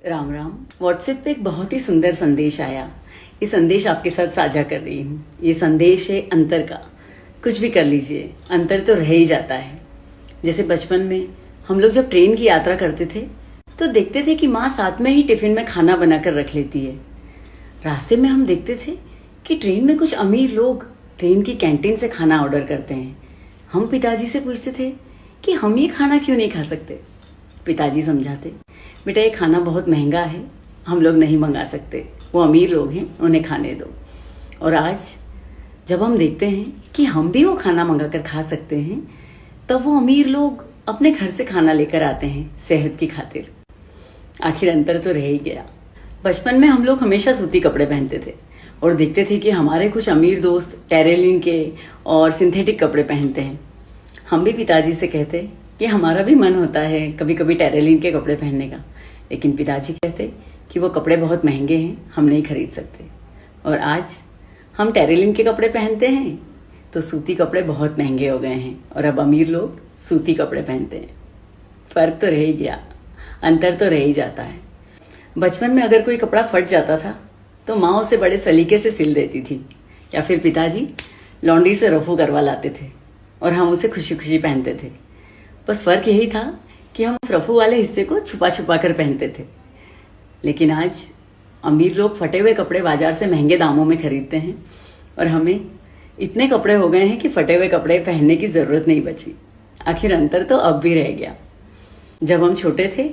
Ram Ram. WhatsApp पे एक बहुत ही सुंदर संदेश आया। ये संदेश आपके साथ साझा कर रही हूँ। ये संदेश है अंतर का। कुछ भी कर लीजिए, अंतर तो रह ही जाता है। जैसे बचपन में हम लोग जब ट्रेन की यात्रा करते थे तो देखते थे कि माँ साथ में ही टिफिन में खाना बनाकर रख लेती है। रास्ते में हम देखते थे कि ट्रेन में कुछ अमीर लोग ट्रेन की कैंटीन से खाना ऑर्डर करते हैं। हम पिताजी से पूछते थे कि हम ये खाना क्यों नहीं खा सकते। पिताजी समझाते, बेटा ये खाना बहुत महंगा है, हम लोग नहीं मंगा सकते, वो अमीर लोग हैं, उन्हें खाने दो। और आज जब हम देखते हैं कि हम भी वो खाना मंगा कर खा सकते हैं, तब वो अमीर लोग अपने घर से खाना लेकर आते हैं सेहत की खातिर। आखिर अंतर तो रह ही गया। बचपन में हम लोग हमेशा सूती कपड़े पहनते थे और देखते थे कि हमारे कुछ अमीर दोस्त टेरेलिन के और सिंथेटिक कपड़े पहनते हैं। हम भी पिताजी से कहते कि हमारा भी मन होता है कभी कभी टेरेलिन के कपड़े पहनने का, लेकिन पिताजी कहते कि वो कपड़े बहुत महंगे हैं, हम नहीं खरीद सकते। और आज हम टेरेलिन के कपड़े पहनते हैं तो सूती कपड़े बहुत महंगे हो गए हैं और अब अमीर लोग सूती कपड़े पहनते हैं। फर्क तो रह ही गया, अंतर तो रह ही जाता है। बचपन में अगर कोई कपड़ा फट जाता था तो माँ उसे बड़े सलीके से सिल देती थी, या फिर पिताजी लॉन्ड्री से रफू करवा लाते थे और हम उसे खुशी खुशी पहनते थे। बस फर्क यही था कि हम उस रफू वाले हिस्से को छुपा छुपा कर पहनते थे। लेकिन आज अमीर लोग फटे हुए कपड़े बाजार से महंगे दामों में खरीदते हैं और हमें इतने कपड़े हो गए हैं कि फटे हुए कपड़े पहनने की जरूरत नहीं बची। आखिर अंतर तो अब भी रह गया। जब हम छोटे थे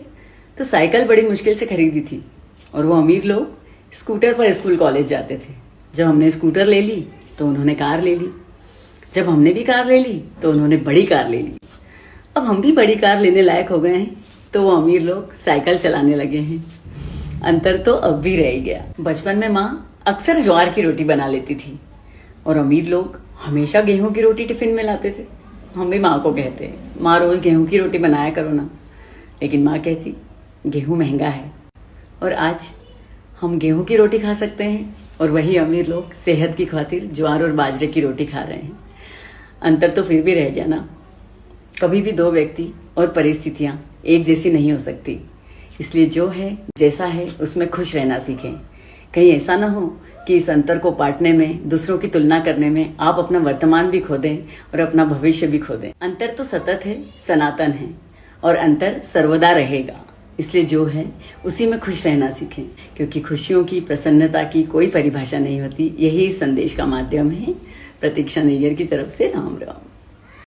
तो साइकिल बड़ी मुश्किल से खरीदी थी और वो अमीर लोग स्कूटर पर स्कूल कॉलेज जाते थे। जब हमने स्कूटर ले ली तो उन्होंने कार ले ली, जब हमने भी कार ले ली तो उन्होंने बड़ी कार ले ली। अब हम भी बड़ी कार लेने लायक हो गए हैं तो वो अमीर लोग साइकिल चलाने लगे हैं। अंतर तो अब भी रह गया। बचपन में माँ अक्सर ज्वार की रोटी बना लेती थी और अमीर लोग हमेशा गेहूं की रोटी टिफिन में लाते थे। हम भी माँ को कहते, माँ रोज गेहूं की रोटी बनाया करो ना, लेकिन माँ कहती गेहूं महंगा है। और आज हम गेहूं की रोटी खा सकते हैं और वही अमीर लोग सेहत की खातिर ज्वार और बाजरे की रोटी खा रहे हैं। अंतर तो फिर भी रह गया ना। कभी भी दो व्यक्ति और परिस्थितियां एक जैसी नहीं हो सकती, इसलिए जो है जैसा है उसमें खुश रहना सीखें। कहीं ऐसा ना हो कि इस अंतर को पाटने में, दूसरों की तुलना करने में आप अपना वर्तमान भी खो दें और अपना भविष्य भी खो दें। अंतर तो सतत है, सनातन है और अंतर सर्वदा रहेगा। इसलिए जो है उसी में खुश रहना सीखें, क्योंकि खुशियों की, प्रसन्नता की कोई परिभाषा नहीं होती। यही इस संदेश का माध्यम है। प्रतीक्षा नैयर की तरफ से राम राम।